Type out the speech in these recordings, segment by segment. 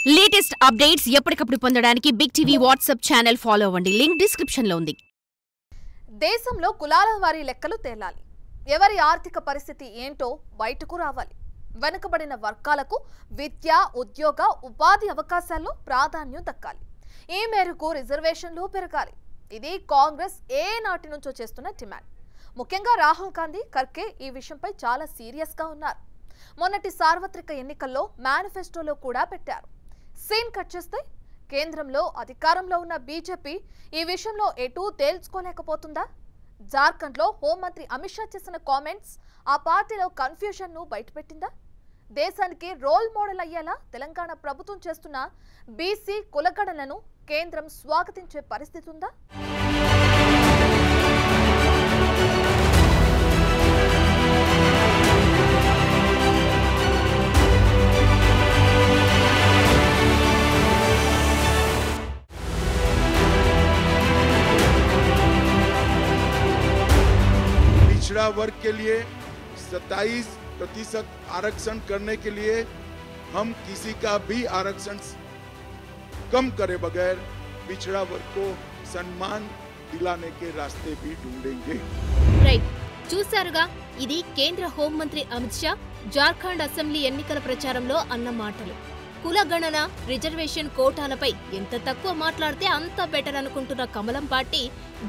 Latest updates ఎప్పటికప్పుడు పొందడానికి Big TV WhatsApp channel follow అవ్వండి. లింక్ డిస్క్రిప్షన్ లో ఉంది. దేశంలో కులాల వారి లెక్కలు తేలాలి. ఎవరి ఆర్థిక పరిస్థితి ఏంటో బయటకు రావాలి. వెనుకబడిన వర్గాలకు విద్య, ఉద్యోగ, ఉపాధి అవకాశాల్లో ప్రాధాన్యం దక్కాలి. ఈ మేరకు రిజర్వేషన్లు పెరగాలి. ఇది కాంగ్రెస్ ఏ నాటి నుంచో చేస్తున్న డిమాండ్. ముఖ్యంగా రాహుల్ గాంధీ, ఖర్గే ఈ విషయంపై చాలా సీరియస్ గా ఉన్నారు. మొన్నటి సార్వత్రిక ఎన్నికల్లో మేనిఫెస్టోలో కూడా పెట్టారు. సీన్ కట్ చేస్తే కేంద్రంలో అధికారంలో ఉన్న బీజేపీ ఈ విషయంలో ఎటూ తేల్చుకోలేకపోతుందా? జార్ఖండ్లో హోంమంత్రి అమిత్ షా చేసిన కామెంట్స్ ఆ పార్టీలో కన్ఫ్యూజన్ ను బయటపెట్టిందా? దేశానికి రోల్ మోడల్ అయ్యేలా తెలంగాణ ప్రభుత్వం చేస్తున్న బీసీ కులగణనను కేంద్రం స్వాగతించే పరిస్థితి ఉందా? पिछड़ा वर्ग के लिए 27% आरक्षण करने के लिए हम किसी का भी आरक्षण कम करे बगैर पिछड़ा वर्ग को सम्मान दिलाने के रास्ते भी ढूंढेंगे. రైట్, చూశారుగా, ఇది కేంద్ర హోంమంత్రి అమిత్ షా జార్ఖండ్ అసెంబ్లీ ఎన్నికల ప్రచారంలో అన్న మాటలు. కులగణన, రిజర్వేషన్ కోటాలపై ఎంత తక్కువ మాట్లాడితే అంత బెటర్ అనుకుంటున్న కమలం పార్టీ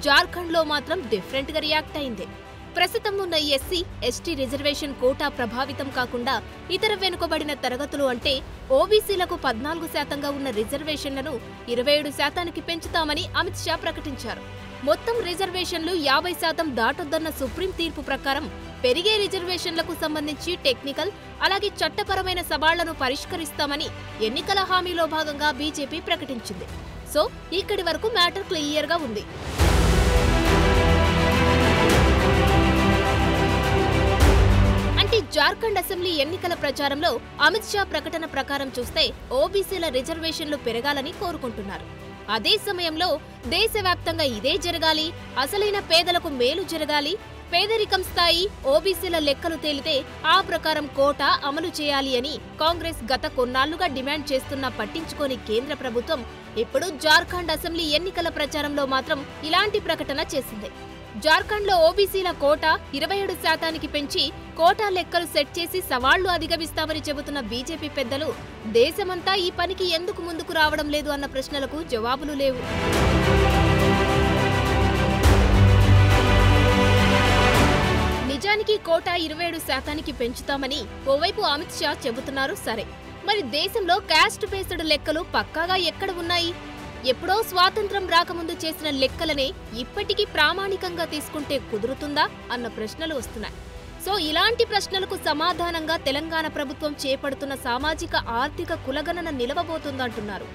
జార్ఖండ్లో మాత్రం డిఫరెంట్ గా రియాక్ట్ అయింది. ప్రస్తుతం ఉన్న ఎస్సీ, ఎస్టీ రిజర్వేషన్ కోటా ప్రభావితం కాకుండా ఇతర వెనుకబడిన తరగతులు అంటే ఓబీసీలకు 14% ఉన్న రిజర్వేషన్లను 27% పెంచుతామని అమిత్ షా ప్రకటించారు. మొత్తం రిజర్వేషన్లు 50% దాటొద్దన్న సుప్రీం తీర్పు ప్రకారం పెరిగే రిజర్వేషన్లకు సంబంధించి టెక్నికల్, అలాగే చట్టపరమైన సవాళ్లను పరిష్కరిస్తామని ఎన్నికల హామీలో భాగంగా బీజేపీ ప్రకటించింది. సో ఇక్కడి వరకు మ్యాటర్ క్లియర్ గా ఉంది. అంటే జార్ఖండ్ అసెంబ్లీ ఎన్నికల ప్రచారంలో అమిత్ షా ప్రకటన ప్రకారం చూస్తే ఓబీసీల రిజర్వేషన్లు పెరగాలని కోరుకుంటున్నారు. అదే సమయంలో దేశవ్యాప్తంగా ఇదే జరగాలి, అసలైన పేదలకు మేలు జరగాలి, పేదరికం స్థాయి ఓబీసీల లెక్కలు తేలితే ఆ ప్రకారం కోటా అమలు చేయాలి అని కాంగ్రెస్ గత కొన్నాళ్లుగా డిమాండ్ చేస్తున్నా పట్టించుకోని కేంద్ర ప్రభుత్వం ఇప్పుడు జార్ఖండ్ అసెంబ్లీ ఎన్నికల ప్రచారంలో మాత్రం ఇలాంటి ప్రకటన చేసింది. జార్ఖండ్లో ఓబీసీల కోటా 27% పెంచి కోటా లెక్కలు సెట్ చేసి సవాళ్లు అధిగమిస్తామని చెబుతున్న బీజేపీ పెద్దలు దేశమంతా ఈ పనికి ఎందుకు ముందుకు రావడం లేదు అన్న ప్రశ్నలకు జవాబులు లేవు. నిజానికి కోటా 27% పెంచుతామని ఓవైపు అమిత్ షా చెబుతున్నారు. సరే, మరి దేశంలో కాస్ట్ బేస్డ్ లెక్కలు పక్కాగా ఎక్కడ ఉన్నాయి? ఎప్పుడో స్వాతంత్రం రాకముందు చేసిన లెక్కలనే ఇప్పటికీ ప్రామాణికంగా తీసుకుంటే కుదురుతుందా అన్న ప్రశ్నలు వస్తున్నాయి. సో ఇలాంటి ప్రశ్నలకు సమాధానంగా తెలంగాణ ప్రభుత్వం చేపడుతున్న సామాజిక ఆర్థిక కులగణన నిలవబోతుందంటున్నారు.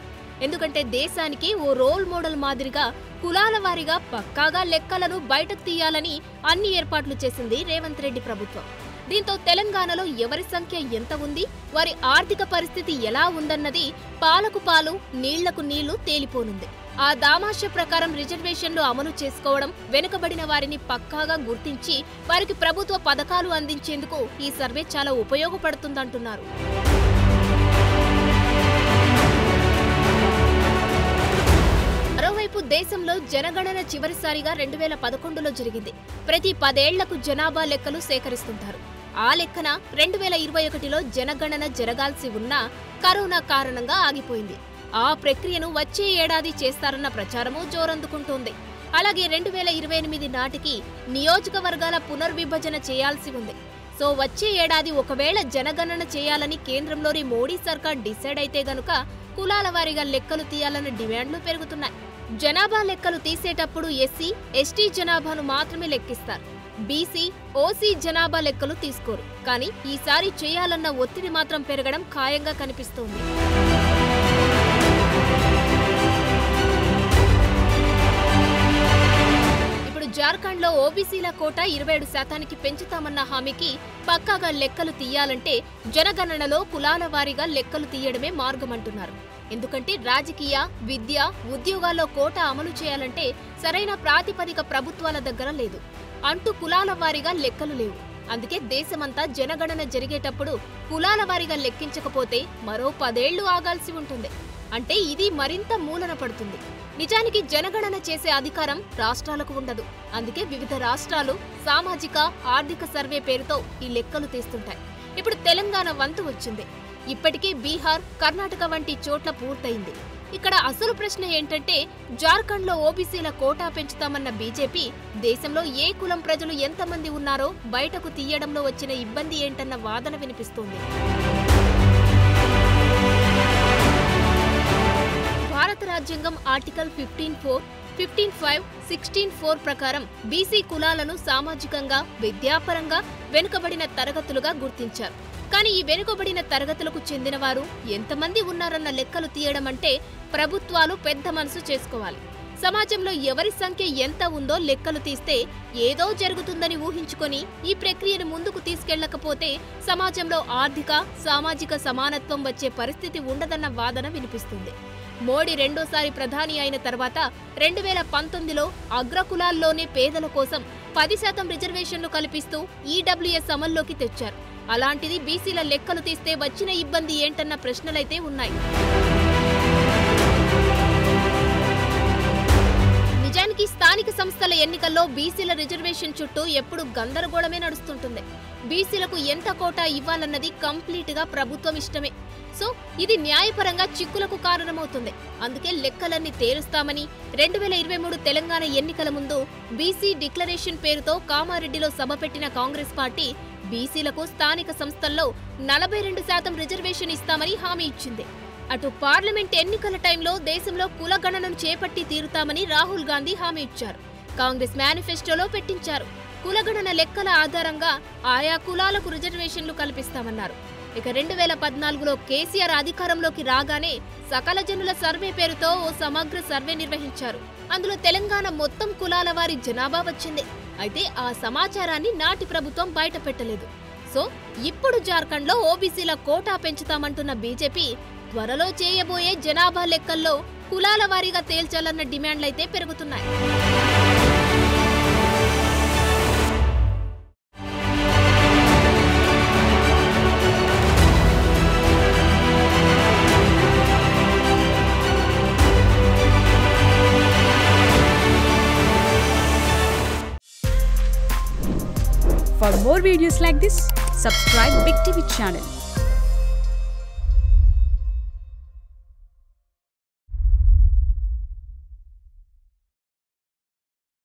ఎందుకంటే దేశానికి ఓ రోల్ మోడల్ మాదిరిగా కులాల వారీగా పక్కాగా లెక్కలను బయటకు తీయాలని అన్ని ఏర్పాట్లు చేసింది రేవంత్ రెడ్డి ప్రభుత్వం. దీంతో తెలంగాణలో ఎవరి సంఖ్య ఎంత ఉంది, వారి ఆర్థిక పరిస్థితి ఎలా ఉందన్నది పాలకు పాలు, నీళ్లకు నీళ్లు తేలిపోనుంది. ఆ దామాష ప్రకారం రిజర్వేషన్లు అమలు చేసుకోవడం, వెనుకబడిన వారిని పక్కాగా గుర్తించి వారికి ప్రభుత్వ పథకాలు అందించేందుకు ఈ సర్వే చాలా ఉపయోగపడుతుందంటున్నారు. మరోవైపు దేశంలో జనగణన చివరిసారిగా 2011లో జరిగింది. ప్రతి 10 ఏళ్లకు జనాభా లెక్కలు సేకరిస్తుంటారు. ఆ లెక్కన 2021లో జనగణన జరగాల్సి ఉన్నా కరోనా కారణంగా ఆగిపోయింది. ఆ ప్రక్రియను వచ్చే ఏడాది చేస్తారన్న ప్రచారమూ జోరందుకుంటోంది. అలాగే 2028 నాటికి నియోజకవర్గాల పునర్విభజన చేయాల్సి ఉంది. సో వచ్చే ఏడాది ఒకవేళ జనగణన చేయాలని కేంద్రంలోని మోడీ సర్కార్ డిసైడ్ అయితే గనుక కులాల వారీగా లెక్కలు తీయాలన్న డిమాండ్లు పెరుగుతున్నాయి. జనాభా లెక్కలు తీసేటప్పుడు ఎస్సీ, ఎస్టీ జనాభాను మాత్రమే లెక్కిస్తారు. బీసీ, ఓసీ జనాభా లెక్కలు తీసుకోరు. కానీ ఈసారి చేయాలన్న ఒత్తిడి మాత్రం పెరగడం ఖాయంగా కనిపిస్తోంది. ఇప్పుడు జార్ఖండ్లో ఓబీసీల కోటా 27% పెంచుతామన్న హామీకి పక్కాగా లెక్కలు తీయాలంటే జనగణనలో కులాల వారీగా లెక్కలు తీయడమే మార్గమంటున్నారు. ఎందుకంటే రాజకీయ, విద్య, ఉద్యోగాల్లో కోటా అమలు చేయాలంటే సరైన ప్రాతిపదిక ప్రభుత్వాల దగ్గర లేదు. అంటూ కులాల వారీగా లెక్కలు లేవు. అందుకే దేశమంతా జనగణన జరిగేటప్పుడు కులాల వారీగా లెక్కించకపోతే మరో 10 ఏళ్లు ఆగాల్సి ఉంటుంది. అంటే ఇది మరింత మూలన పడుతుంది. నిజానికి జనగణన చేసే అధికారం రాష్ట్రాలకు ఉండదు. అందుకే వివిధ రాష్ట్రాలు సామాజిక ఆర్థిక సర్వే పేరుతో ఈ లెక్కలు తీస్తుంటాయి. ఇప్పుడు తెలంగాణ వంతు వచ్చింది. ఇప్పటికే బీహార్, కర్ణాటక వంటి చోట్ల పూర్తయింది. ఇక్కడ అసలు ప్రశ్న ఏంటంటే, జార్ఖండ్లో ఓబీసీల కోటా పెంచుతామన్న బీజేపీ దేశంలో ఏ కులం ప్రజలు ఎంతమంది ఉన్నారో బయటకు తీయడంలో వచ్చిన ఇబ్బంది ఏంటన్న వాదన వినిపిస్తోంది. భారత రాజ్యాంగం ఆర్టికల్ 15(4), 15(5), 16(4) ప్రకారం బీసీ కులాలను సామాజికంగా, విద్యాపరంగా వెనుకబడిన తరగతులుగా గుర్తించారు. కానీ ఈ వెనుకబడిన తరగతులకు చెందిన వారు ఎంతమంది ఉన్నారన్న లెక్కలు తీయడం అంటే ప్రభుత్వాలు పెద్ద మనసు చేసుకోవాలి. సమాజంలో ఎవరి సంఖ్య ఎంత ఉందో లెక్కలు తీస్తే ఏదో జరుగుతుందని ఊహించుకొని ఈ ప్రక్రియను ముందుకు తీసుకెళ్లకపోతే సమాజంలో ఆర్థిక, సామాజిక సమానత్వం వచ్చే పరిస్థితి ఉండదన్న వాదన వినిపిస్తుంది. మోడీ రెండోసారి ప్రధాని అయిన తర్వాత 2019లో అగ్రకులాల్లోనే పేదల కోసం 10% రిజర్వేషన్లు కల్పిస్తూ ఈడబ్ల్యూఎస్ అమల్లోకి తెచ్చారు. అలాంటిది బీసీల లెక్కలు తీస్తే వచ్చిన ఇబ్బంది ఏంటన్న ప్రశ్నలైతే ఉన్నాయి. నిజానికి స్థానిక సంస్థల ఎన్నికల్లో బీసీల రిజర్వేషన్ చుట్టూ ఎప్పుడు గందరగోళమే నడుస్తుంటుంది. బీసీలకు ఎంత కోటా ఇవ్వాలన్నది కంప్లీట్ గా ప్రభుత్వం ఇష్టమే. సో ఇది న్యాయపరంగా చిక్కులకు కారణమవుతుంది. అందుకే లెక్కలన్నీ తేలుస్తామని 2023 తెలంగాణ ఎన్నికల ముందు బీసీ డిక్లరేషన్ పేరుతో కామారెడ్డిలో సభ పెట్టిన కాంగ్రెస్ పార్టీ బీసీలకు స్థానిక సంస్థల్లో 42% రిజర్వేషన్ ఇస్తామని హామీ ఇచ్చింది. అటు పార్లమెంట్ ఎన్నికల టైంలో దేశంలో కులగణనను చేపట్టి తీరుతామని రాహుల్ గాంధీ హామీ ఇచ్చారు. కాంగ్రెస్ మేనిఫెస్టోలో పెట్టించారు. కులగణన లెక్కల ఆధారంగా ఆయా కులాలకు రిజర్వేషన్లు కల్పిస్తామన్నారు. ఇక 2014లో కేసీఆర్ అధికారంలోకి రాగానే సకల జనుల సర్వే పేరుతో ఓ సమగ్ర సర్వే నిర్వహించారు. అందులో తెలంగాణ మొత్తం కులాల వారి జనాభా వచ్చింది. అయితే ఆ సమాచారాన్ని నాటి ప్రభుత్వం బయట పెట్టలేదు. సో ఇప్పుడు జార్ఖండ్లో ఓబీసీల కోటా పెంచుతామంటున్న బీజేపీ త్వరలో చేయబోయే జనాభా లెక్కల్లో కులాల వారీగా తేల్చాలన్న డిమాండ్లైతే పెరుగుతున్నాయి. For more videos like this, subscribe Big TV channel.